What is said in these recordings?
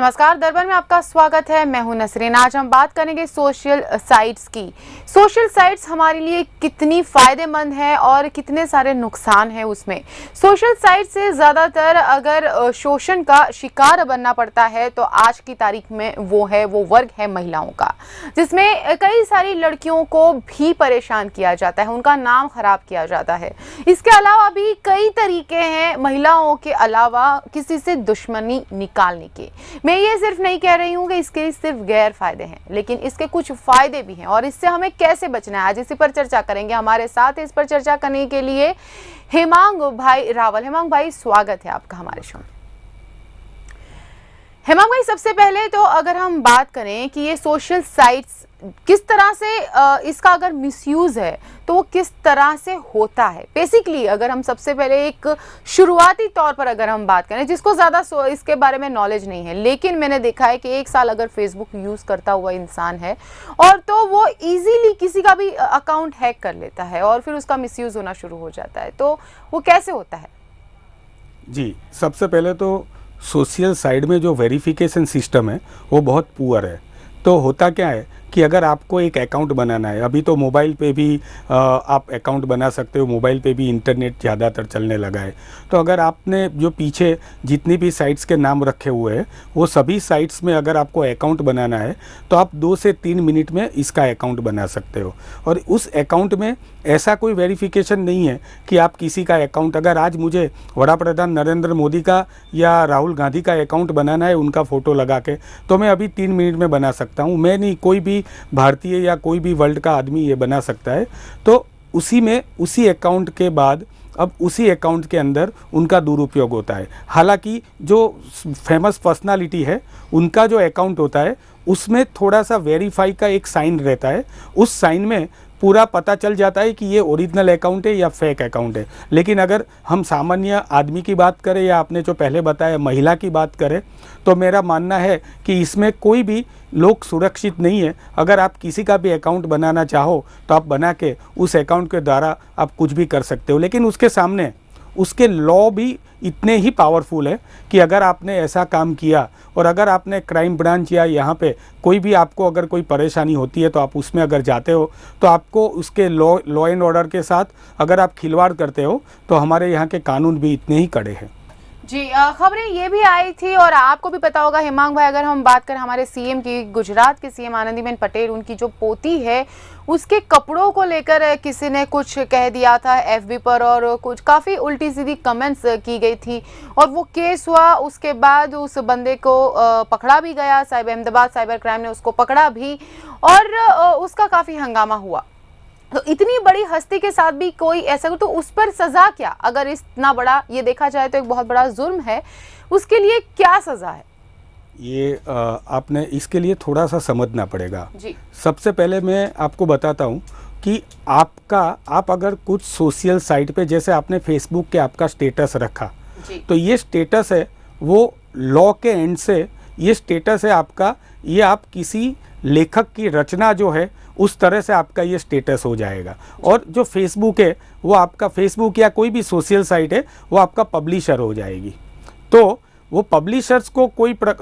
नमस्कार, दरबार में आपका स्वागत है। मैं हूं नसरीन। आज हम बात करेंगे सोशल साइट्स की। सोशल साइट्स हमारे लिए कितनी फायदेमंद है और कितने सारे नुकसान हैं उसमें। सोशल साइट से ज़्यादातर अगर शोषण का शिकार बनना पड़ता है तो आज की तारीख में वो वर्ग है महिलाओं का, जिसमें कई सारी लड़कियों को भी परेशान किया जाता है, उनका नाम खराब किया जाता है। इसके अलावा भी कई तरीके हैं महिलाओं के अलावा किसी से दुश्मनी निकालने के। मैं ये सिर्फ नहीं कह रही हूँ कि इसके सिर्फ गैर फायदे हैं, लेकिन इसके कुछ फायदे भी हैं और इससे हमें कैसे बचना है, आज इसी पर चर्चा करेंगे। हमारे साथ इस पर चर्चा करने के लिए हेमांग भाई रावल। हेमांग भाई, स्वागत है आपका हमारे शो में। हेमांग भाई, सबसे पहले तो अगर हम बात करें कि ये सोशल साइट्स किस तरह से इसका अगर मिसयूज है तो वो किस तरह से होता है, बेसिकली अगर हम सबसे पहले एक शुरुआती तौर पर अगर हम बात करें, जिसको ज़्यादा इसके बारे में नॉलेज नहीं है, लेकिन मैंने देखा है कि 1 साल अगर फेसबुक यूज़ करता हुआ इंसान है और तो वो इजीली किसी का भी अकाउंट हैक कर लेता है और फिर उसका मिसयूज होना शुरू हो जाता है, तो वो कैसे होता है? जी, सबसे पहले तो सोशल साइट में जो वेरिफिकेशन सिस्टम है वो बहुत पुअर है। तो होता क्या है कि अगर आपको एक अकाउंट बनाना है, अभी तो मोबाइल पे भी आप अकाउंट बना सकते हो, मोबाइल पे भी इंटरनेट ज़्यादातर चलने लगा है। तो अगर आपने जो पीछे जितनी भी साइट्स के नाम रखे हुए हैं वो सभी साइट्स में अगर आपको अकाउंट बनाना है तो आप 2 से 3 मिनट में इसका अकाउंट बना सकते हो। और उस अकाउंट में ऐसा कोई वेरिफिकेशन नहीं है कि आप किसी का अकाउंट, अगर आज मुझे वड़ा प्रधान नरेंद्र मोदी का या राहुल गांधी का अकाउंट बनाना है उनका फ़ोटो लगा के, तो मैं अभी 3 मिनट में बना सकता हूँ। मैं नहीं, कोई भी भारतीय या कोई भी वर्ल्ड का आदमी ये बना सकता है। तो उसी अकाउंट के बाद अब उसी अकाउंट के अंदर उनका दुरुपयोग होता है। हालांकि जो फेमस पर्सनालिटी है उनका जो अकाउंट होता है उसमें थोड़ा सा वेरीफाई का एक साइन रहता है, उस साइन में पूरा पता चल जाता है कि ये ओरिजिनल अकाउंट है या फेक अकाउंट है। लेकिन अगर हम सामान्य आदमी की बात करें या आपने जो पहले बताया महिला की बात करें, तो मेरा मानना है कि इसमें कोई भी लोग सुरक्षित नहीं है। अगर आप किसी का भी अकाउंट बनाना चाहो तो आप बना के उस अकाउंट के द्वारा आप कुछ भी कर सकते हो, लेकिन उसके सामने उसके लॉ भी इतने ही पावरफुल है कि अगर आपने ऐसा काम किया और अगर आपने क्राइम ब्रांच या यहाँ पे कोई भी आपको अगर कोई परेशानी होती है तो आप उसमें अगर जाते हो तो आपको उसके लॉ एंड ऑर्डर के साथ अगर आप खिलवाड़ करते हो तो हमारे यहाँ के कानून भी इतने ही कड़े हैं। जी, खबरें ये भी आई थी और आपको भी पता होगा हेमांग भाई, अगर हम बात करें हमारे सीएम की, गुजरात के सीएम आनंदीबेन पटेल, उनकी जो पोती है उसके कपड़ों को लेकर किसी ने कुछ कह दिया था एफबी पर और कुछ काफ़ी उल्टी सीधी कमेंट्स की गई थी और वो केस हुआ। उसके बाद उस बंदे को पकड़ा भी गया, अहमदाबाद साइबर क्राइम ने उसको पकड़ा भी और उसका काफ़ी हंगामा हुआ। तो इतनी बड़ी हस्ती के साथ भी कोई ऐसा, तो उस पर सजा क्या? अगर इतना बड़ा, ये देखा जाए तो एक बहुत बड़ा जुर्म है, उसके लिए क्या सजा है? ये आपने इसके लिए थोड़ा सा समझना पड़ेगा जी। सबसे पहले मैं आपको बताता हूँ कि आप अगर कुछ सोशल साइट पे, जैसे आपने फेसबुक के आपका स्टेटस रखा, तो ये स्टेटस है वो लॉ के एंड से ये स्टेटस है आपका, ये आप किसी लेखक की रचना जो है उस तरह से आपका ये स्टेटस हो जाएगा। और जो फेसबुक है वो आपका, फेसबुक या कोई भी सोशल साइट है वो आपका पब्लिशर हो जाएगी। तो वो पब्लिशर्स को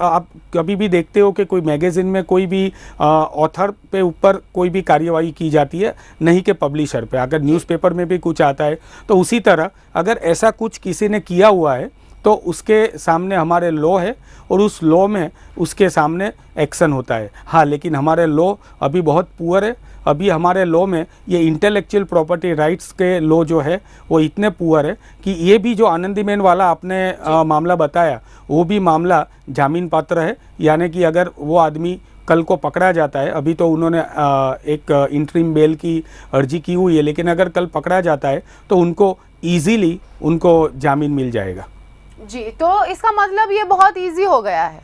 आप कभी भी देखते हो कि कोई मैगज़ीन में कोई भी ऑथर पे ऊपर कोई भी कार्यवाही की जाती है, नहीं कि पब्लिशर पे। अगर न्यूज़पेपर में भी कुछ आता है तो उसी तरह अगर ऐसा कुछ किसी ने किया हुआ है तो उसके सामने हमारे लॉ है और उस लॉ में उसके सामने एक्शन होता है। हाँ, लेकिन हमारे लॉ अभी बहुत पुअर है। अभी हमारे लॉ में ये इंटेलेक्चुअल प्रॉपर्टी राइट्स के लॉ जो है वो इतने पुअर है कि ये भी जो आनंदीबेन वाला आपने मामला बताया वो भी मामला जामीन पात्र है। यानी कि अगर वो आदमी कल को पकड़ा जाता है, अभी तो उन्होंने एक इंटरिम बेल की अर्जी की हुई है, लेकिन अगर कल पकड़ा जाता है तो उनको ईजीली उनको जामीन मिल जाएगा। जी, तो इसका मतलब ये बहुत इजी हो गया है।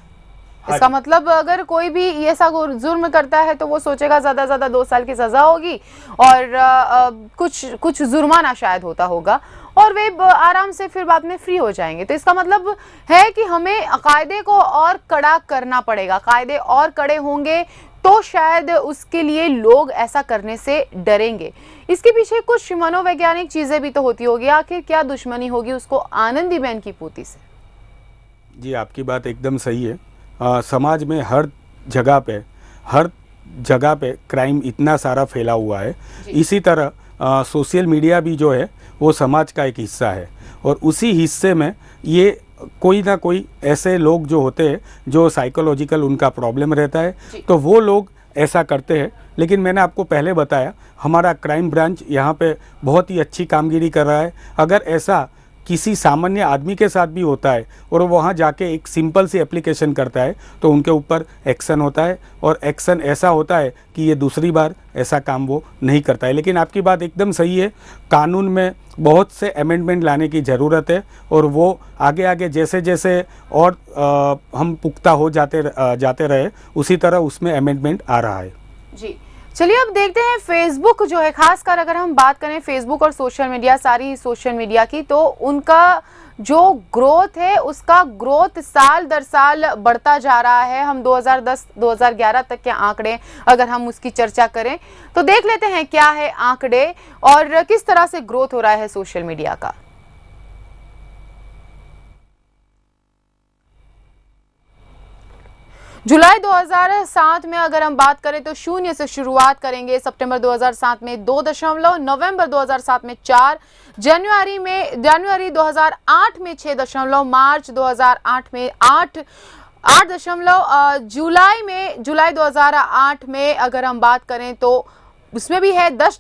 इसका मतलब अगर कोई भी ऐसा जुर्म करता है तो वो सोचेगा ज़्यादा ज़्यादा 2 साल की सज़ा होगी और कुछ जुर्माना शायद होता होगा और वे आराम से फिर बाद में फ्री हो जाएंगे। तो इसका मतलब है कि हमें कायदे को और कड़ा करना पड़ेगा, कायदे और कड़े होंगे तो शायद उसके लिए लोग ऐसा करने से डरेंगे। इसके पीछे कुछ मनोवैज्ञानिक चीज़ें भी तो होती होगी। आखिर क्या दुश्मनी होगी उसको आनंदीबेन की पोती से? जी, आपकी बात एकदम सही है। समाज में हर जगह पे क्राइम इतना सारा फैला हुआ है। इसी तरह सोशल मीडिया भी जो है वो समाज का एक हिस्सा है, और उसी हिस्से में ये कोई ना कोई ऐसे लोग जो होते हैं जो साइकोलॉजिकल उनका प्रॉब्लम रहता है, तो वो लोग ऐसा करते हैं। लेकिन मैंने आपको पहले बताया हमारा क्राइम ब्रांच यहाँ पे बहुत ही अच्छी कामगिरी कर रहा है। अगर ऐसा किसी सामान्य आदमी के साथ भी होता है और वो वहाँ जाके एक सिंपल सी एप्लीकेशन करता है तो उनके ऊपर एक्शन होता है, और एक्शन ऐसा होता है कि ये दूसरी बार ऐसा काम वो नहीं करता है। लेकिन आपकी बात एकदम सही है, कानून में बहुत से अमेंडमेंट लाने की ज़रूरत है, और वो आगे आगे जैसे जैसे और हम पुख्ता हो जाते रहे उसी तरह उसमें अमेंडमेंट आ रहा है। जी, चलिए अब देखते हैं फेसबुक जो है, खासकर अगर हम बात करें फेसबुक और सोशल मीडिया, सारी सोशल मीडिया की, तो उनका जो ग्रोथ है उसका ग्रोथ साल दर साल बढ़ता जा रहा है। हम 2010-2011 तक के आंकड़े अगर हम उसकी चर्चा करें तो देख लेते हैं क्या है आंकड़े और किस तरह से ग्रोथ हो रहा है सोशल मीडिया का। जुलाई 2007 में अगर हम बात करें तो 0 से शुरुआत करेंगे। सितंबर 2007 में 2., नवंबर 2007 में 4, जनवरी 2008 में 6., मार्च 2008 में 8., जुलाई 2008 में अगर हम बात करें तो उसमें भी है 10.,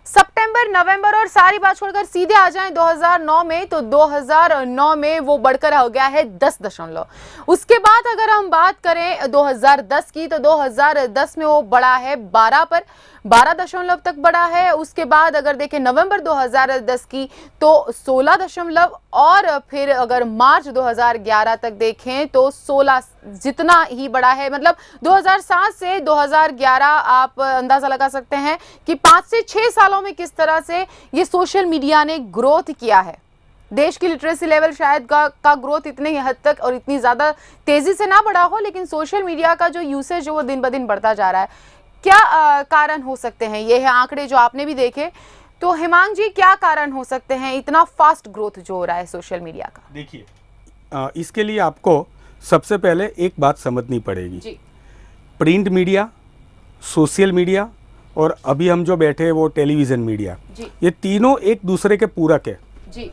सितंबर, नवंबर और सारी बात छोड़कर सीधे आ जाएं 2009 में, तो 2009 में वो बढ़कर हो गया है 10.। उसके बाद अगर हम बात करें 2010 की तो 2010 में वो बढ़ा है 12 पर, 12 तक बढ़ा है। उसके बाद अगर देखें नवंबर 2010 की तो 16, और फिर अगर मार्च 2011 तक देखें तो 16 जितना ही बढ़ा है। मतलब 2007 से 2011 आप अंदाजा लगा सकते हैं कि 5 से 6 सालों में किस तरह से ये सोशल मीडिया ने ग्रोथ किया है। देश की लिटरेसी लेवल शायद का ग्रोथ इतने ही हद तक और इतनी ज़्यादा तेज़ी से ना बढ़ा हो, लेकिन सोशल मीडिया का जो यूसेज है वो दिन ब दिन बढ़ता जा रहा है। क्या कारण हो सकते हैं? ये है आंकड़े जो आपने भी देखे, तो हेमांग जी क्या कारण हो सकते हैं इतना फास्ट ग्रोथ जो हो रहा है सोशल मीडिया का? देखिए, इसके लिए आपको सबसे पहले एक बात समझनी पड़ेगी जी। प्रिंट मीडिया, सोशल मीडिया और अभी हम जो बैठे हैं वो टेलीविज़न मीडिया, ये तीनों एक दूसरे के पूरक है जी।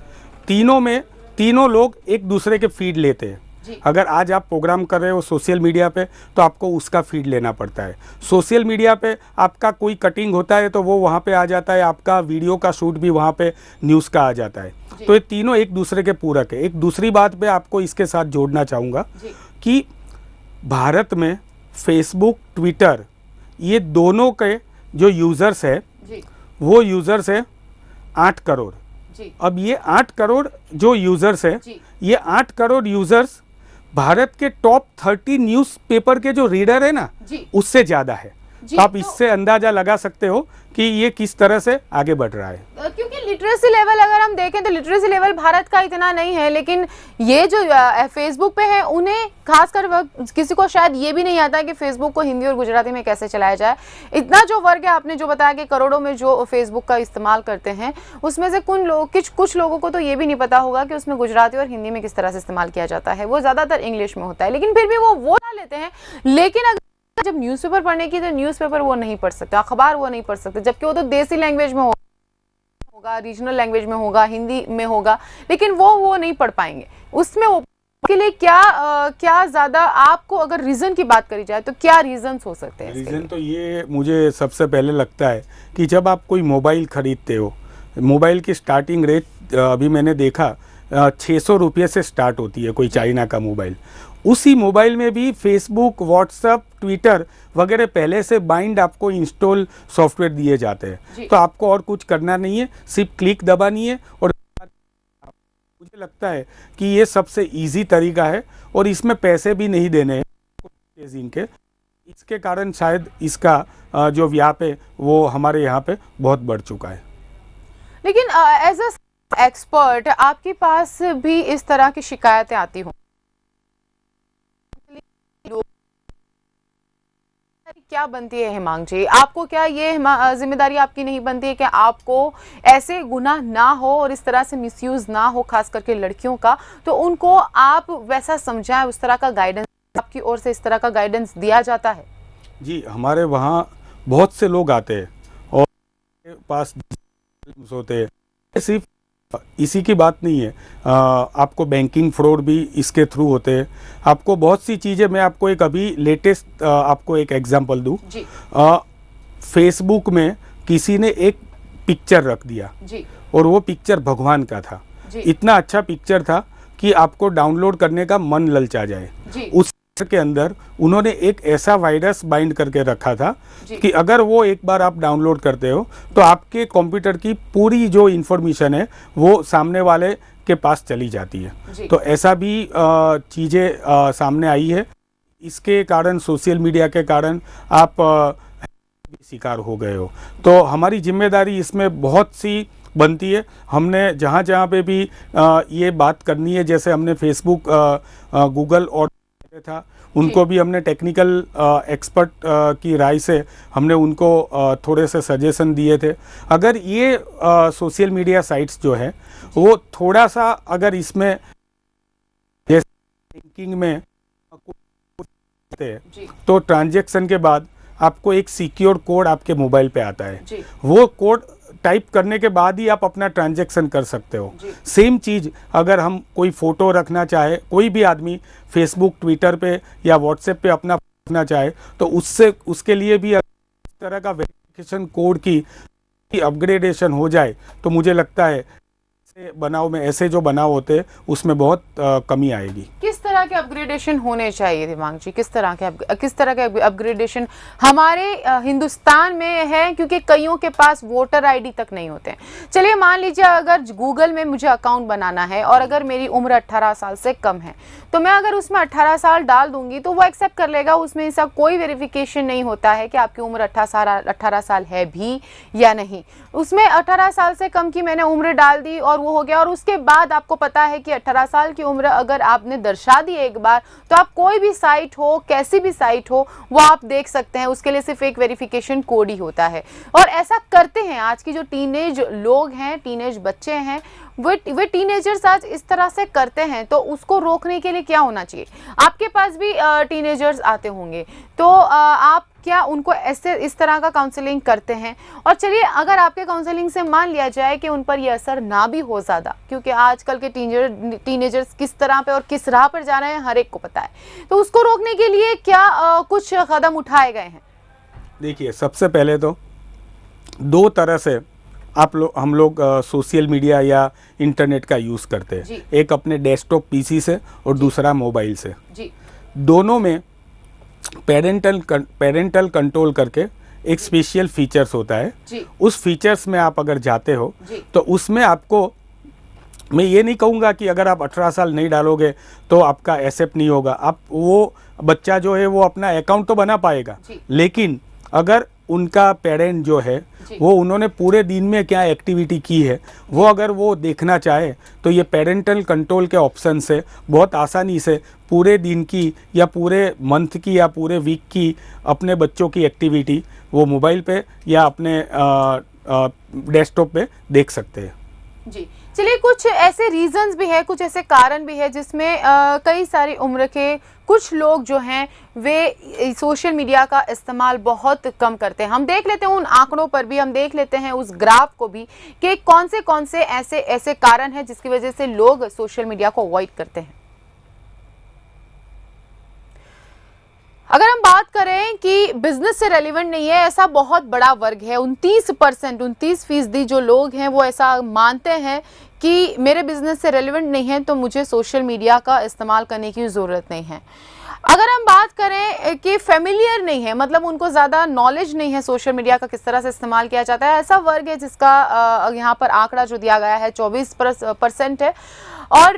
तीनों लोग एक दूसरे के फीड लेते हैं। अगर आज आप प्रोग्राम कर रहे हो सोशल मीडिया पे तो आपको उसका फीड लेना पड़ता है। सोशल मीडिया पे आपका कोई कटिंग होता है तो वो वहाँ पे आ जाता है, आपका वीडियो का शूट भी वहाँ पे न्यूज़ का आ जाता है। तो ये तीनों एक दूसरे के पूरक है। एक दूसरी बात पे आपको इसके साथ जोड़ना चाहूँगा कि भारत में फेसबुक, ट्विटर, ये दोनों के जो यूज़र्स है वो यूज़र्स है 8 करोड़। अब ये 8 करोड़ जो यूज़र्स है, ये 8 करोड़ यूज़र्स भारत के टॉप 30 न्यूज़पेपर के जो रीडर है ना, उससे ज़्यादा है। तो आप इससे अंदाजा लगा सकते हो कि ये किस तरह से आगे बढ़ रहा है। क्योंकि लिटरेसी लेवल अगर हम देखें तो लिटरेसी लेवल भारत का इतना नहीं है, लेकिन ये जो फेसबुक पे है उन्हें खासकर किसी को शायद ये भी नहीं आता है कि फेसबुक को हिंदी और गुजराती में कैसे चलाया जाए। इतना जो वर्ग है, आपने जो बताया कि करोड़ों में जो फेसबुक का इस्तेमाल करते हैं, उसमें से कुछ लोगों को तो ये भी नहीं पता होगा कि उसमें गुजराती और हिंदी में किस तरह से इस्तेमाल किया जाता है। वो ज़्यादातर इंग्लिश में होता है, लेकिन फिर भी वो ला लेते हैं। लेकिन अगर जब न्यूज़पेपर पढ़ने की तो न्यूज़पेपर वो नहीं पढ़ सकते, अखबार वो नहीं पढ़ सकते, जबकि वो तो देसी लैंग्वेज में होगा, रीजनल लैंग्वेज में होगा, हिंदी में होगा, लेकिन वो नहीं पढ़ पाएंगे। उसमें वो के लिए क्या ज़्यादा आपको अगर रीज़न की बात करी जाए तो क्या रीजंस हो सकते हैं? रीज़न तो ये मुझे सबसे पहले लगता है कि जब आप कोई मोबाइल खरीदते हो, मोबाइल की स्टार्टिंग रेट अभी मैंने देखा 600 रुपये से स्टार्ट होती है कोई चाइना का मोबाइल। उसी मोबाइल में भी फेसबुक, व्हाट्सएप, ट्विटर वगैरह पहले से बाइंड आपको इंस्टॉल सॉफ्टवेयर दिए जाते हैं। तो आपको और कुछ करना नहीं है, सिर्फ क्लिक दबानी है। और मुझे लगता है कि ये सबसे इजी तरीका है और इसमें पैसे भी नहीं देने हैं इनके। इसके कारण शायद इसका जो व्याप है वो हमारे यहाँ पे बहुत बढ़ चुका है। लेकिन एज अ एक्सपर्ट आपके पास भी इस तरह की शिकायतें आती हों, क्या बनती है हेमांग जी? आपको क्या ये जिम्मेदारी आपकी नहीं बनती है कि आपको ऐसे गुनाह ना हो और इस तरह से मिसयूज ना हो, खास करके लड़कियों का, तो उनको आप वैसा समझाएं, उस तरह का गाइडेंस आपकी ओर से इस तरह का गाइडेंस दिया जाता है? जी, हमारे वहाँ बहुत से लोग आते हैं और पास होते हैं। सिर्फ इसी की बात नहीं है, आपको बैंकिंग फ्रॉड भी इसके थ्रू होते हैं। आपको बहुत सी चीज़ें, मैं आपको एक अभी लेटेस्ट आपको एक एग्जांपल दूँ। फेसबुक में किसी ने एक पिक्चर रख दिया जी। और वो पिक्चर भगवान का था। इतना अच्छा पिक्चर था कि आपको डाउनलोड करने का मन ललचा जाए। उस के अंदर उन्होंने एक ऐसा वायरस बाइंड करके रखा था कि अगर वो एक बार आप डाउनलोड करते हो तो आपके कंप्यूटर की पूरी जो इंफॉर्मेशन है वो सामने वाले के पास चली जाती है। तो ऐसा भी चीज़ें सामने आई है। इसके कारण, सोशल मीडिया के कारण आप शिकार हो गए हो। तो हमारी जिम्मेदारी इसमें बहुत सी बनती है। हमने जहाँ जहाँ पे भी ये बात करनी है, जैसे हमने फेसबुक, गूगल और था, उनको भी हमने टेक्निकल एक्सपर्ट की राय से हमने उनको थोड़े से सजेशन दिए थे। अगर ये सोशल मीडिया साइट्स जो है वो थोड़ा सा अगर इसमें जैसे बैंकिंग में तो ट्रांजैक्शन के बाद आपको एक सिक्योर कोड आपके मोबाइल पे आता है। वो कोड टाइप करने के बाद ही आप अपना ट्रांजैक्शन कर सकते हो। सेम चीज़ अगर हम कोई फ़ोटो रखना चाहे, कोई भी आदमी फेसबुक, ट्विटर पे या व्हाट्सएप पे अपना रखना चाहे, तो उसके लिए भी इस तरह का वेरिफिकेशन कोड की अपग्रेडेशन हो जाए तो मुझे लगता है बनाव में, ऐसे जो बनाव होते हैं उसमें बहुत कमी आएगी। किस तरह के अपग्रेडेशन होने चाहिए दिमाग जी? किस तरह के अपग्रेडेशन हमारे हिंदुस्तान में है? क्योंकि कईयों के पास वोटर आईडी तक नहीं होते हैं। चलिए मान लीजिए अगर गूगल में मुझे अकाउंट बनाना है और अगर मेरी उम्र 18 साल से कम है, तो मैं अगर उसमें 18 साल डाल दूंगी तो वो एक्सेप्ट कर लेगा। उसमें ऐसा कोई वेरिफिकेशन नहीं होता है कि आपकी उम्र 18 साल है भी या नहीं। उसमें 18 साल से कम की मैंने उम्र डाल दी और वो हो गया। और उसके बाद आपको पता है कि 18 साल की उम्र अगर आपने दर्शा दी एक बार, तो आप कोई भी साइट हो, कैसी भी साइट हो, वो आप देख सकते हैं। उसके लिए सिर्फ एक वेरिफिकेशन कोड ही होता है। और ऐसा करते हैं आज की जो टीनेज लोग हैं, टीनेज बच्चे हैं, वे टीनेजर्स आज इस तरह से करते हैं। तो उसको रोकने के लिए क्या होना चाहिए? आपके पास भी टीनेजर्स आते होंगे, तो आप क्या उनको ऐसे इस तरह का काउंसलिंग करते हैं? और चलिए अगर आपके काउंसलिंग से मान लिया जाए कि उन पर यह असर ना भी हो ज़्यादा, क्योंकि आजकल के टीनेजर्स किस तरह पे और किस राह पर जा रहे हैं हर एक को पता है, तो उसको रोकने के लिए क्या कुछ कदम उठाए गए हैं? देखिए, सबसे पहले तो दो तरह से हम लोग सोशल मीडिया या इंटरनेट का यूज़ करते हैं। एक अपने डेस्कटॉप पीसी से और दूसरा मोबाइल से। दोनों में पेरेंटल कंट्रोल करके एक स्पेशल फीचर्स होता है। उस फीचर्स में आप अगर जाते हो तो उसमें आपको, मैं ये नहीं कहूँगा कि अगर आप 18 साल नहीं डालोगे तो आपका एक्सेप्ट नहीं होगा। आप, वो बच्चा जो है वो अपना अकाउंट तो बना पाएगा, लेकिन अगर उनका पेरेंट जो है वो उन्होंने पूरे दिन में क्या एक्टिविटी की है वो अगर वो देखना चाहे तो ये पेरेंटल कंट्रोल के ऑप्शन से बहुत आसानी से पूरे दिन की या पूरे मंथ की या पूरे वीक की अपने बच्चों की एक्टिविटी वो मोबाइल पे या अपने डेस्कटॉप पे देख सकते हैं। जी, चलिए कुछ ऐसे रीजंस भी है, कुछ ऐसे कारण भी है जिसमें कई सारी उम्र के कुछ लोग जो हैं वे सोशल मीडिया का इस्तेमाल बहुत कम करते हैं। हम देख लेते हैं उन आंकड़ों पर भी, हम देख लेते हैं उस ग्राफ को भी कि कौन से ऐसे कारण हैं जिसकी वजह से लोग सोशल मीडिया को अवॉइड करते हैं। अगर हम बात करें कि बिजनेस से रेलिवेंट नहीं है, ऐसा बहुत बड़ा वर्ग है, 29% जो लोग हैं वो ऐसा मानते हैं कि मेरे बिजनेस से रेलिवेंट नहीं है तो मुझे सोशल मीडिया का इस्तेमाल करने की ज़रूरत नहीं है। अगर हम बात करें कि फेमिलियर नहीं है, मतलब उनको ज़्यादा नॉलेज नहीं है सोशल मीडिया का किस तरह से इस्तेमाल किया जाता है, ऐसा वर्ग है जिसका यहाँ पर आंकड़ा जो दिया गया है 24% है। और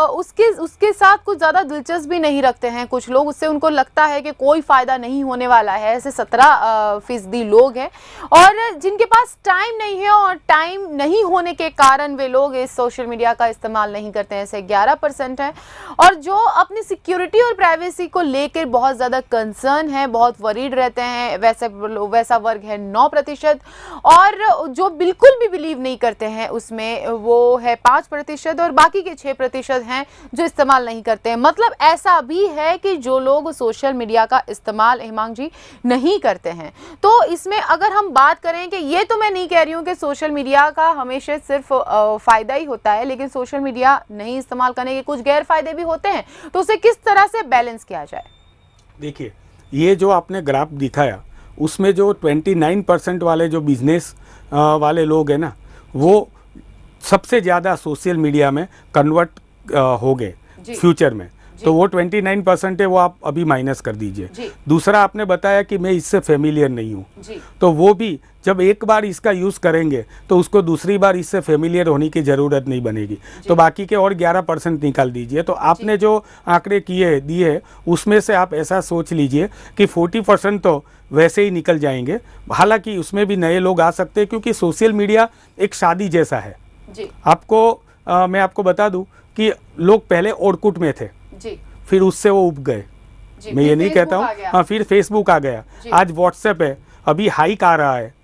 उसके साथ कुछ ज़्यादा दिलचस्पी नहीं रखते हैं कुछ लोग, उससे उनको लगता है कि कोई फ़ायदा नहीं होने वाला है। ऐसे 17% लोग हैं और जिनके पास टाइम नहीं है, और टाइम नहीं होने के कारण वे लोग इस सोशल मीडिया का इस्तेमाल नहीं करते हैं, ऐसे 11% है। और जो अपनी सिक्योरिटी और प्राइवेसी को लेकर बहुत ज़्यादा कंसर्न है, बहुत वरीड रहते हैं, वैसा वर्ग है 9%। और जो बिल्कुल भी बिलीव नहीं करते हैं उसमें वो है 5%। और बाकी के 6% हैं जो इस्तेमाल नहीं करते हैं। मतलब ऐसा भी है कि जो लोग सोशल मीडिया का इस्तेमाल हिमांग जी नहीं करते हैं। तो इसमें अगर हम बात करें कि ये तो मैं नहीं कह रही हूँ कि सोशल मीडिया का हमेशा सिर्फ फायदा ही होता है, लेकिन सोशल मीडिया नहीं इस्तेमाल करने के कुछ गैर फायदे भी होते हैं, तो उसे किस तरह से बैलेंस किया जाए? देखिए, ये जो आपने ग्राफ दिखाया उसमें जो 29% वाले जो बिजनेस वाले लोग हैं ना, वो सबसे ज़्यादा सोशल मीडिया में कन्वर्ट हो गए फ्यूचर में। तो वो 29% है, वो आप अभी माइनस कर दीजिए। दूसरा, आपने बताया कि मैं इससे फेमिलियर नहीं हूँ, तो वो भी जब एक बार इसका यूज़ करेंगे तो उसको दूसरी बार इससे फेमिलियर होने की ज़रूरत नहीं बनेगी। तो बाकी के और 11% निकाल दीजिए। तो आपने जो आंकड़े दिए उसमें से आप ऐसा सोच लीजिए कि 40% तो वैसे ही निकल जाएंगे। हालांकि उसमें भी नए लोग आ सकते हैं, क्योंकि सोशल मीडिया एक शादी जैसा है। मैं आपको बता दूं कि लोग पहले ओरकुट में थे, फिर उससे वो उब गए। मैं ये नहीं कहता हूँ, हाँ, फिर फेसबुक आ गया, आज व्हाट्सएप है, अभी हाइक आ रहा है,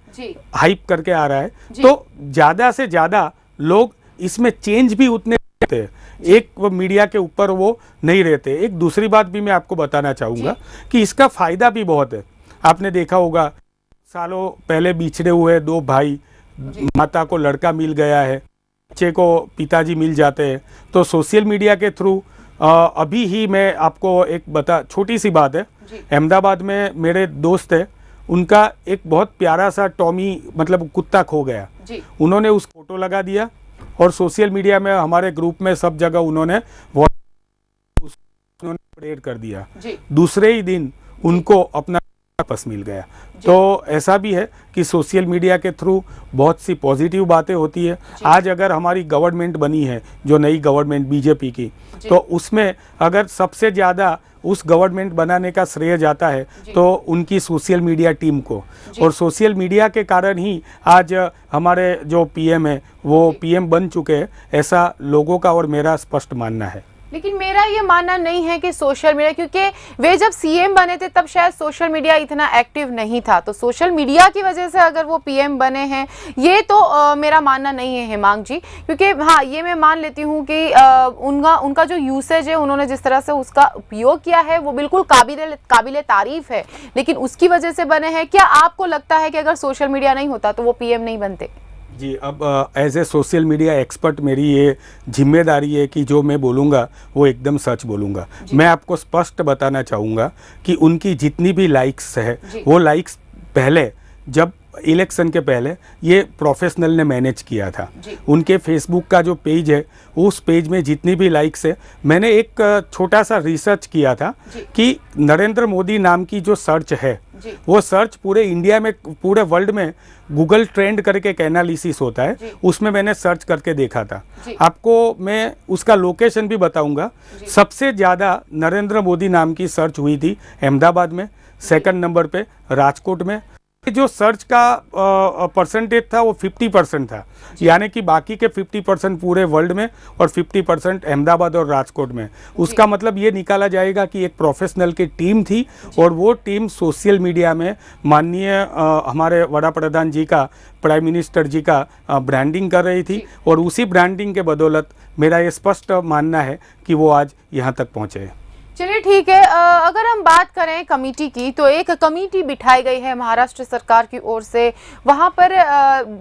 हाइप करके आ रहा है। तो ज़्यादा से ज़्यादा लोग इसमें चेंज भी उतने रहते हैं, एक वो मीडिया के ऊपर वो नहीं रहते। एक दूसरी बात भी मैं आपको बताना चाहूँगा कि इसका फ़ायदा भी बहुत है। आपने देखा होगा, सालों पहले बिछड़े हुए दो भाई, माता को लड़का मिल गया है, बच्चे को पिताजी मिल जाते हैं, तो सोशल मीडिया के थ्रू अभी ही मैं आपको एक छोटी सी बात है। अहमदाबाद में मेरे दोस्त है, उनका एक बहुत प्यारा सा टॉमी मतलब कुत्ता खो गया। उन्होंने उस फोटो लगा दिया और सोशल मीडिया में हमारे ग्रुप में सब जगह उन्होंने अपडेट कर दिया। दूसरे ही दिन उनको अपना वापस मिल गया। तो ऐसा भी है कि सोशल मीडिया के थ्रू बहुत सी पॉजिटिव बातें होती है। आज अगर हमारी गवर्नमेंट बनी है, जो नई गवर्नमेंट बीजेपी की, तो उसमें अगर सबसे ज़्यादा उस गवर्नमेंट बनाने का श्रेय जाता है तो उनकी सोशल मीडिया टीम को। और सोशल मीडिया के कारण ही आज हमारे जो पीएम है वो पीएम बन चुके हैं, ऐसा लोगों का और मेरा स्पष्ट मानना है। लेकिन मेरा ये मानना नहीं है कि सोशल मीडिया, क्योंकि वे जब सीएम बने थे तब शायद सोशल मीडिया इतना एक्टिव नहीं था, तो सोशल मीडिया की वजह से अगर वो पीएम बने हैं, ये तो मेरा मानना नहीं है हिमांग जी। क्योंकि हाँ, ये मैं मान लेती हूँ कि उनका जो यूसेज है, उन्होंने जिस तरह से उसका उपयोग किया है वो बिल्कुल काबिले तारीफ है, लेकिन उसकी वजह से बने हैं। क्या आपको लगता है कि अगर सोशल मीडिया नहीं होता तो वो पीएम नहीं बनते? जी, अब as a social media expert मेरी ये जिम्मेदारी है कि जो मैं बोलूँगा वो एकदम सच बोलूँगा। मैं आपको स्पष्ट बताना चाहूँगा कि उनकी जितनी भी लाइक्स है, वो लाइक्स पहले जब इलेक्शन के पहले ये प्रोफेशनल ने मैनेज किया था। उनके फेसबुक का जो पेज है, उस पेज में जितनी भी लाइक्स है, मैंने एक छोटा सा रिसर्च किया था कि नरेंद्र मोदी नाम की जो सर्च है, वो सर्च पूरे इंडिया में, पूरे वर्ल्ड में गूगल ट्रेंड करके एक एनालिसिस होता है, उसमें मैंने सर्च करके देखा था। आपको मैं उसका लोकेशन भी बताऊंगा। सबसे ज़्यादा नरेंद्र मोदी नाम की सर्च हुई थी अहमदाबाद में, सेकंड नंबर पे राजकोट में। जो सर्च का परसेंटेज था वो 50% था, यानी कि बाकी के 50% पूरे वर्ल्ड में और 50% अहमदाबाद और राजकोट में। उसका मतलब ये निकाला जाएगा कि एक प्रोफेशनल की टीम थी और वो टीम सोशल मीडिया में माननीय हमारे वड़ा प्रधान जी का, प्राइम मिनिस्टर जी का ब्रांडिंग कर रही थी, और उसी ब्रांडिंग के बदौलत मेरा ये स्पष्ट मानना है कि वो आज यहाँ तक पहुँचे हैं। चलिए ठीक है। अगर हम बात करें कमेटी की, तो एक कमेटी बिठाई गई है महाराष्ट्र सरकार की ओर से। वहां पर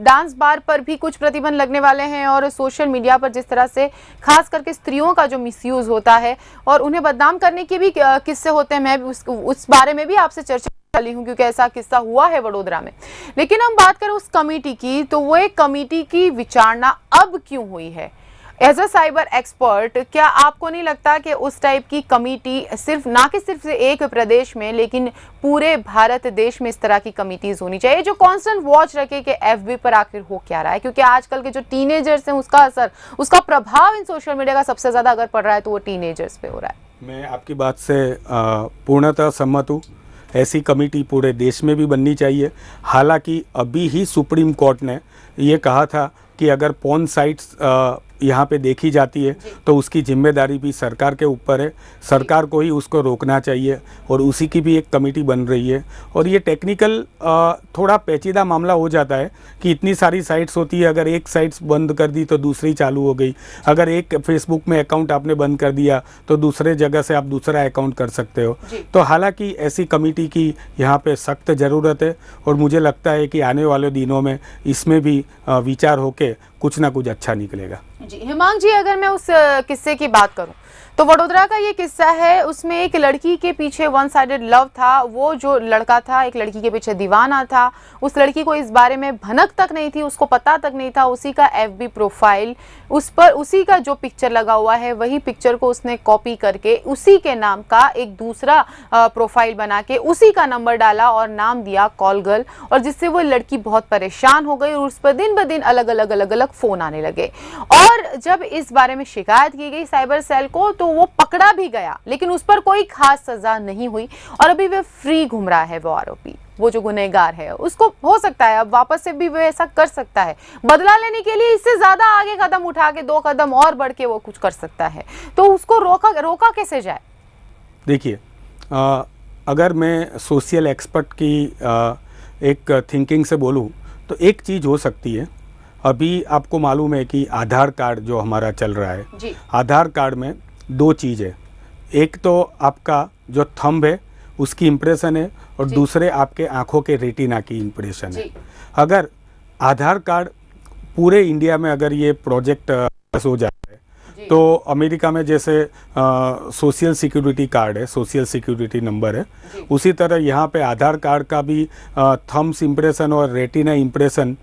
डांस बार पर भी कुछ प्रतिबंध लगने वाले हैं, और सोशल मीडिया पर जिस तरह से खास करके स्त्रियों का जो मिसयूज होता है और उन्हें बदनाम करने के भी किस्से होते हैं, मैं भी उस बारे में भी आपसे चर्चा ली हूँ, क्योंकि ऐसा किस्सा हुआ है वडोदरा में। लेकिन हम बात करें उस कमेटी की, तो वो एक कमेटी की विचारणा अब क्यों हुई है? एज अ साइबर एक्सपर्ट, क्या आपको नहीं लगता कि उस टाइप की कमेटी सिर्फ एक प्रदेश में, लेकिन पूरे भारत देश में इस तरह की कमिटीज होनी चाहिए, जो कांस्टेंट वॉच रखे कि एफबी पर आखिर हो क्या रहा है? क्योंकि आजकल के जो टीनेजर्स हैं, उसका असर, उसका प्रभाव इन सोशल मीडिया का सबसे ज्यादा अगर पड़ रहा है तो वो टीनेजर्स पे हो रहा है। मैं आपकी बात से पूर्णतः सहमत हूँ। ऐसी कमेटी पूरे देश में भी बननी चाहिए। हालांकि अभी ही सुप्रीम कोर्ट ने ये कहा था कि अगर पॉर्न साइट्स यहाँ पे देखी जाती है तो उसकी जिम्मेदारी भी सरकार के ऊपर है। सरकार को ही उसको रोकना चाहिए और उसी की भी एक कमेटी बन रही है। और ये टेक्निकल थोड़ा पेचीदा मामला हो जाता है कि इतनी सारी साइट्स होती है, अगर एक साइट्स बंद कर दी तो दूसरी चालू हो गई, अगर एक फेसबुक में अकाउंट आपने बंद कर दिया तो दूसरे जगह से आप दूसरा अकाउंट कर सकते हो। तो हालांकि ऐसी कमेटी की यहाँ पे सख्त ज़रूरत है और मुझे लगता है कि आने वाले दिनों में इसमें भी विचार होके कुछ ना कुछ अच्छा निकलेगा। जी हिमांग जी, अगर मैं उस किस्से की बात करूं तो वडोदरा का ये किस्सा है, उसमें एक लड़की के पीछे वन साइडेड लव था। वो जो लड़का था एक लड़की के पीछे दीवाना था। उस लड़की को इस बारे में भनक तक नहीं थी, उसको पता तक नहीं था। उसी का FB प्रोफाइल, उस पर उसी का जो पिक्चर लगा हुआ है वही पिक्चर को उसने कॉपी करके उसी के नाम का एक दूसरा प्रोफाइल बना के उसी का नंबर डाला और नाम दिया कॉल गर्ल, और जिससे वो लड़की बहुत परेशान हो गई और उस पर दिन ब दिन अलग अलग फोन आने लगे। और जब इस बारे में शिकायत की गई साइबर सेल को तो वो पकड़ा भी गया, लेकिन उस पर कोई खास सजा नहीं हुई और अभी वे फ्री घूम रहा है। वो आरोपी, वो जो गुनहगार है, उसको हो सकता है अब वापस से भी वो ऐसा कर सकता है, बदला लेने के लिए इससे ज्यादा आगे कदम उठा के 2 कदम और बढ़ के वो कुछ कर सकता है। तो उसको रोका कैसे जाए? देखिए, अगर मैं सोशल एक्सपर्ट की एक थिंकिंग से बोलूं तो एक चीज़ हो सकती है। अभी आपको मालूम है कि आधार कार्ड जो हमारा चल रहा है जी। आधार कार्ड में 2 चीज़ है, एक तो आपका जो थंब है उसकी इम्प्रेशन है और दूसरे आपके आंखों के रेटिना की इम्प्रेशन है। अगर आधार कार्ड पूरे इंडिया में अगर ये प्रोजेक्ट हो जाए तो अमेरिका में जैसे सोशल सिक्योरिटी कार्ड है, सोशल सिक्योरिटी नंबर है, उसी तरह यहाँ पे आधार कार्ड का भी थम्स इम्प्रेशन और रेटिना इम्प्रेशन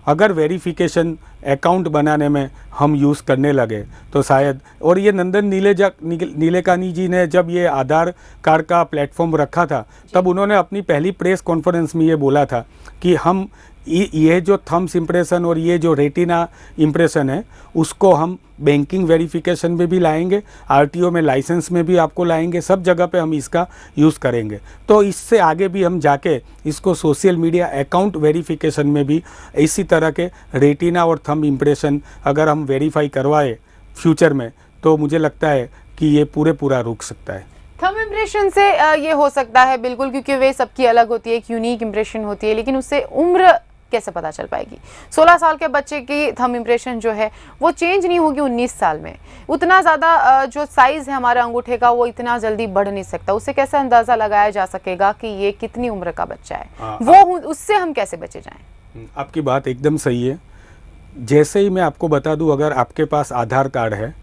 अगर वेरिफिकेशन अकाउंट बनाने में हम यूज़ करने लगे तो शायद। और ये नंदन नीलेकानी जी ने जब ये आधार कार्ड का प्लेटफॉर्म रखा था तब उन्होंने अपनी पहली प्रेस कॉन्फ्रेंस में ये बोला था कि हम ये जो थम्स इम्प्रेशन और ये जो रेटिना इम्प्रेशन है उसको हम बैंकिंग वेरिफिकेशन में भी लाएंगे, RTO में लाइसेंस में भी आपको लाएंगे, सब जगह पे हम इसका यूज़ करेंगे। तो इससे आगे भी हम जाके इसको सोशल मीडिया अकाउंट वेरिफिकेशन में भी इसी तरह के रेटिना और थंब इम्प्रेशन अगर हम वेरीफाई करवाए फ्यूचर में तो मुझे लगता है कि ये पूरा रुक सकता है। थंब इम्प्रेशन से ये हो सकता है बिल्कुल, क्योंकि वे सबकी अलग होती है, एक यूनिक इम्प्रेशन होती है, लेकिन उससे उम्र कैसे पता चल पाएगी? 16 साल के बच्चे की थंब इम्प्रेशन जो है वो चेंज नहीं होगी 19 साल में। उतना ज़्यादा जो साइज़ है हमारे अंगूठे का वो इतना जल्दी बढ़ नहीं सकता। उससे कैसे अंदाज़ा लगाया जा सकेगा कि ये कितनी उम्र का बच्चा है? वो उससे हम कैसे बचे जाएं? आपकी बात एकदम सही है। जैसे ही मैं आपको बता दूं, अगर आपके पास आधार कार्ड है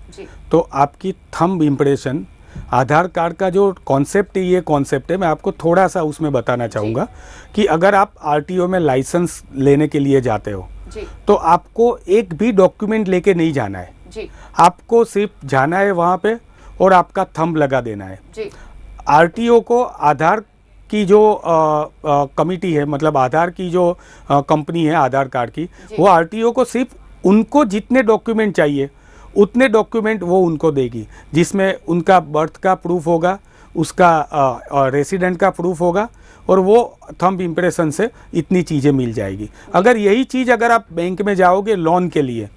तो आपकी थंब इम्प्रेशन, आधार कार्ड का जो कॉन्सेप्ट है ये कॉन्सेप्ट है, मैं आपको थोड़ा सा उसमें बताना चाहूँगा कि अगर आप RTO में लाइसेंस लेने के लिए जाते हो तो आपको एक भी डॉक्यूमेंट लेके नहीं जाना है। आपको सिर्फ जाना है वहाँ पे और आपका थंब लगा देना है। RTO को आधार की जो कमिटी है, मतलब आधार की जो कंपनी है आधार कार्ड की, वो RTO को सिर्फ उनको जितने डॉक्यूमेंट चाहिए उतने डॉक्यूमेंट वो उनको देगी, जिसमें उनका बर्थ का प्रूफ होगा, उसका रेसिडेंट का प्रूफ होगा और वो थंब इम्प्रेशन से इतनी चीज़ें मिल जाएगी। अगर यही चीज़ अगर आप बैंक में जाओगे लोन के लिए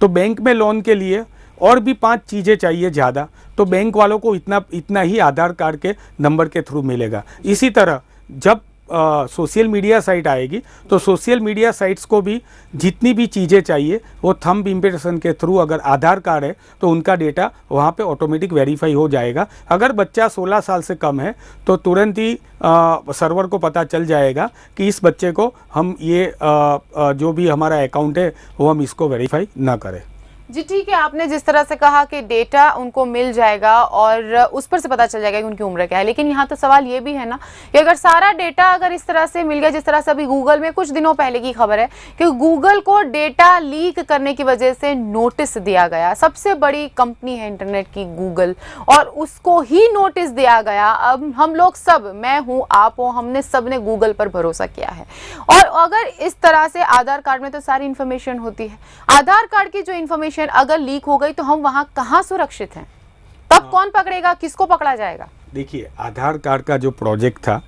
तो बैंक में लोन के लिए और भी 5 चीज़ें चाहिए ज़्यादा, तो बैंक वालों को इतना ही आधार कार्ड के नंबर के थ्रू मिलेगा। इसी तरह जब सोशल मीडिया साइट आएगी तो सोशल मीडिया साइट्स को भी जितनी भी चीज़ें चाहिए वो थंब इम्प्रेशन के थ्रू, अगर आधार कार्ड है तो उनका डेटा वहाँ पे ऑटोमेटिक वेरीफाई हो जाएगा। अगर बच्चा 16 साल से कम है तो तुरंत ही सर्वर को पता चल जाएगा कि इस बच्चे को हम ये जो भी हमारा अकाउंट है वो हम इसको वेरीफाई ना करें। जी ठीक है, आपने जिस तरह से कहा कि डेटा उनको मिल जाएगा और उस पर से पता चल जाएगा कि उनकी उम्र क्या है, लेकिन यहाँ तो सवाल ये भी है ना कि अगर सारा डेटा अगर इस तरह से मिल गया, जिस तरह से अभी गूगल में कुछ दिनों पहले की खबर है कि गूगल को डेटा लीक करने की वजह से नोटिस दिया गया। सबसे बड़ी कंपनी है इंटरनेट की गूगल, और उसको ही नोटिस दिया गया। अब हम लोग सब, मैं हूँ, आप हो, हमने सब ने गूगल पर भरोसा किया है। और अगर इस तरह से आधार कार्ड में तो सारी इंफॉर्मेशन होती है, आधार कार्ड की जो इंफॉर्मेशन अगर लीक हो गई तो हम वहां कहां सुरक्षित हैं? तब कौन पकड़ेगा, किसको पकड़ा जाएगा? देखिए, आधार कार्ड का जो प्रोजेक्ट था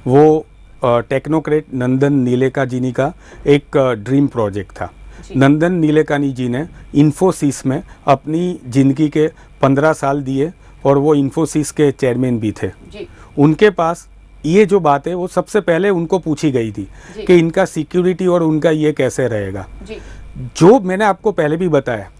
वो टेक्नोक्रेट नंदन नीलेकानी का एक ड्रीम प्रोजेक्ट था। जी। नंदन नीलेकानी जी ने इन्फोसिस में अपनी ज़िंदगी के 15 साल दिए और वो इन्फोसिस के चेयरमैन भी थे। जी। उनके पास ये जो बात है वो सबसे पहले उनको पूछी गई थी कि इनका सिक्योरिटी और उनका ये कैसे रहेगा। जी। जो मैंने आपको पहले भी बताया,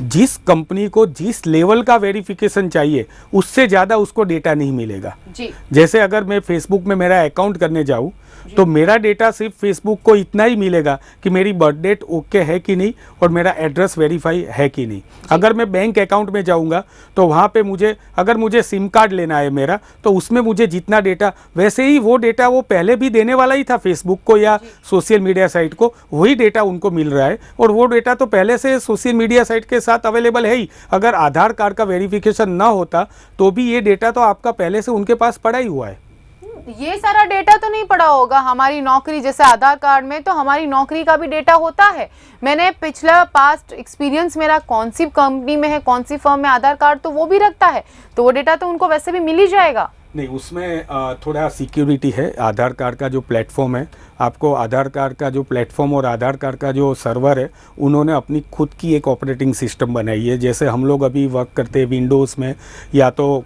जिस कंपनी को जिस लेवल का वेरिफिकेशन चाहिए उससे ज़्यादा उसको डेटा नहीं मिलेगा। जी। जैसे अगर मैं फेसबुक में मेरा अकाउंट करने जाऊँ तो मेरा डेटा सिर्फ फेसबुक को इतना ही मिलेगा कि मेरी बर्थ डेट ओके है कि नहीं और मेरा एड्रेस वेरीफाई है कि नहीं। अगर मैं बैंक अकाउंट में जाऊंगा तो वहाँ पे अगर मुझे सिम कार्ड लेना है मेरा, तो उसमें मुझे जितना डेटा, वैसे ही वो डेटा वो पहले भी देने वाला ही था फेसबुक को या सोशल मीडिया साइट को, वही डेटा उनको मिल रहा है और वो डेटा तो पहले से सोशल मीडिया साइट के साथ अवेलेबल है ही। अगर आधार कार्ड का वेरिफिकेशन ना होता तो भी ये डेटा तो आपका पहले से उनके पास पड़ा ही हुआ है। ये सारा डेटा तो नहीं पड़ा होगा हमारी नौकरी, जैसे आधार कार्ड में तो हमारी नौकरी का भी डेटा होता है। मैंने पिछला पास्ट एक्सपीरियंस मेरा कौन सी कंपनी में है, कौन सी फर्म में आधार कार्ड, तो वो भी रखता है, तो वो डेटा तो उनको वैसे भी मिल ही जाएगा। नहीं, उसमें थोड़ा सिक्योरिटी है। आधार कार्ड का जो प्लेटफॉर्म है, आपको आधार कार्ड का जो प्लेटफॉर्म और आधार कार्ड का जो सर्वर है, उन्होंने अपनी खुद की एक ऑपरेटिंग सिस्टम बनाई है। जैसे हम लोग अभी वर्क करते हैं विंडोज़ में या तो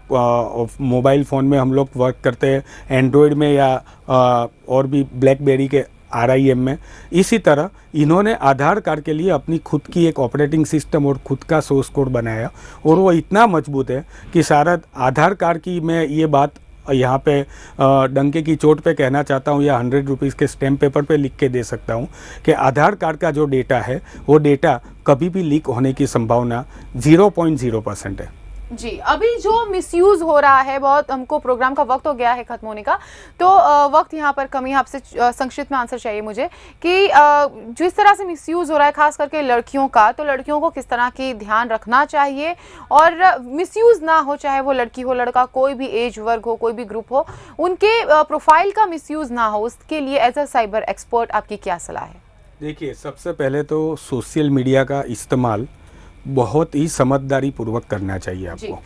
मोबाइल फ़ोन में हम लोग वर्क करते हैं एंड्रॉयड में या और भी ब्लैकबेरी के RIM में, इसी तरह इन्होंने आधार कार्ड के लिए अपनी खुद की एक ऑपरेटिंग सिस्टम और खुद का सोर्स कोड बनाया और वो इतना मजबूत है कि सारा आधार कार्ड की, मैं ये बात यहाँ पे डंके की चोट पे कहना चाहता हूँ या 100 रुपीज़ के स्टैम्प पेपर पे लिख के दे सकता हूँ कि आधार कार्ड का जो डेटा है वो डेटा कभी भी लीक होने की संभावना 0.0% है। जी। अभी जो मिसयूज हो रहा है, बहुत हमको प्रोग्राम का वक्त हो गया है खत्म होने का, तो वक्त यहाँ पर कमी है। आपसे संक्षिप्त में आंसर चाहिए मुझे कि जिस तरह से मिसयूज हो रहा है खास करके लड़कियों का, तो लड़कियों को किस तरह की ध्यान रखना चाहिए और मिसयूज ना हो, चाहे वो लड़की हो लड़का, कोई भी एज वर्ग हो, कोई भी ग्रुप हो, उनके प्रोफाइल का मिसयूज ना हो, उसके लिए एज अ साइबर एक्सपर्ट आपकी क्या सलाह है? देखिए, सबसे पहले तो सोशल मीडिया का इस्तेमाल बहुत ही समझदारी पूर्वक करना चाहिए आपको।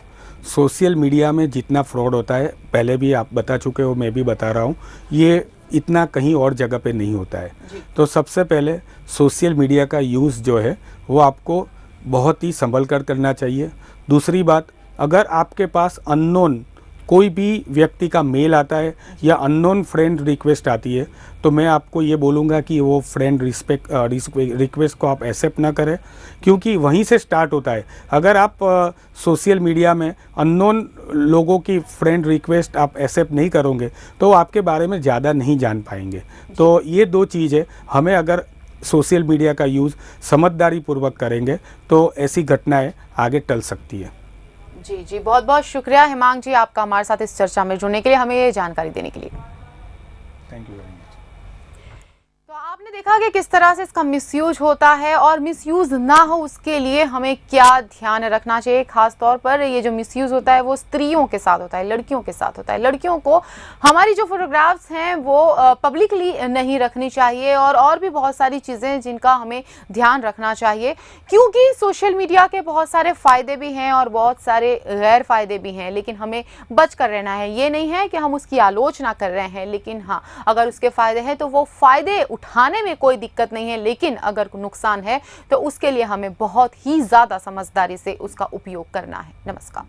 सोशल मीडिया में जितना फ्रॉड होता है, पहले भी आप बता चुके हो, मैं भी बता रहा हूँ, ये इतना कहीं और जगह पे नहीं होता है। तो सबसे पहले सोशल मीडिया का यूज़ जो है वो आपको बहुत ही संभल कर करना चाहिए। दूसरी बात, अगर आपके पास अननोन कोई भी व्यक्ति का मेल आता है या अननोन फ्रेंड रिक्वेस्ट आती है, तो मैं आपको ये बोलूँगा कि वो फ्रेंड रिक्वेस्ट को आप एक्सेप्ट ना करें, क्योंकि वहीं से स्टार्ट होता है। अगर आप सोशल मीडिया में अननोन लोगों की फ्रेंड रिक्वेस्ट आप एक्सेप्ट नहीं करोगे तो आपके बारे में ज़्यादा नहीं जान पाएंगे। तो ये दो चीज़ें, हमें अगर सोशल मीडिया का यूज़ समझदारी पूर्वक करेंगे तो ऐसी घटनाएं आगे टल सकती है। जी जी, बहुत बहुत शुक्रिया हिमांग जी आपका हमारे साथ इस चर्चा में जुड़ने के लिए, हमें ये जानकारी देने के लिए। Thank you very much. तो आपने देखा कि किस तरह से इसका मिसयूज होता है और मिसयूज ना हो उसके लिए हमें क्या ध्यान रखना चाहिए। खास तौर पर ये जो मिसयूज होता है वो स्त्रियों के साथ होता है, लड़कियों के साथ होता है। लड़कियों को हमारी जो फोटोग्राफ्स हैं वो पब्लिकली नहीं रखनी चाहिए और भी बहुत सारी चीज़ें जिनका हमें ध्यान रखना चाहिए, क्योंकि सोशल मीडिया के बहुत सारे फ़ायदे भी हैं और बहुत सारे गैर फ़ायदे भी हैं, लेकिन हमें बच कर रहना है। ये नहीं है कि हम उसकी आलोचना कर रहे हैं, लेकिन हाँ, अगर उसके फ़ायदे हैं तो वो फ़ायदे उठाने में कोई दिक्कत नहीं है, लेकिन अगर नुकसान है तो उसके लिए हमें बहुत ही ज़्यादा समझदारी से उसका उपयोग करना है। नमस्कार।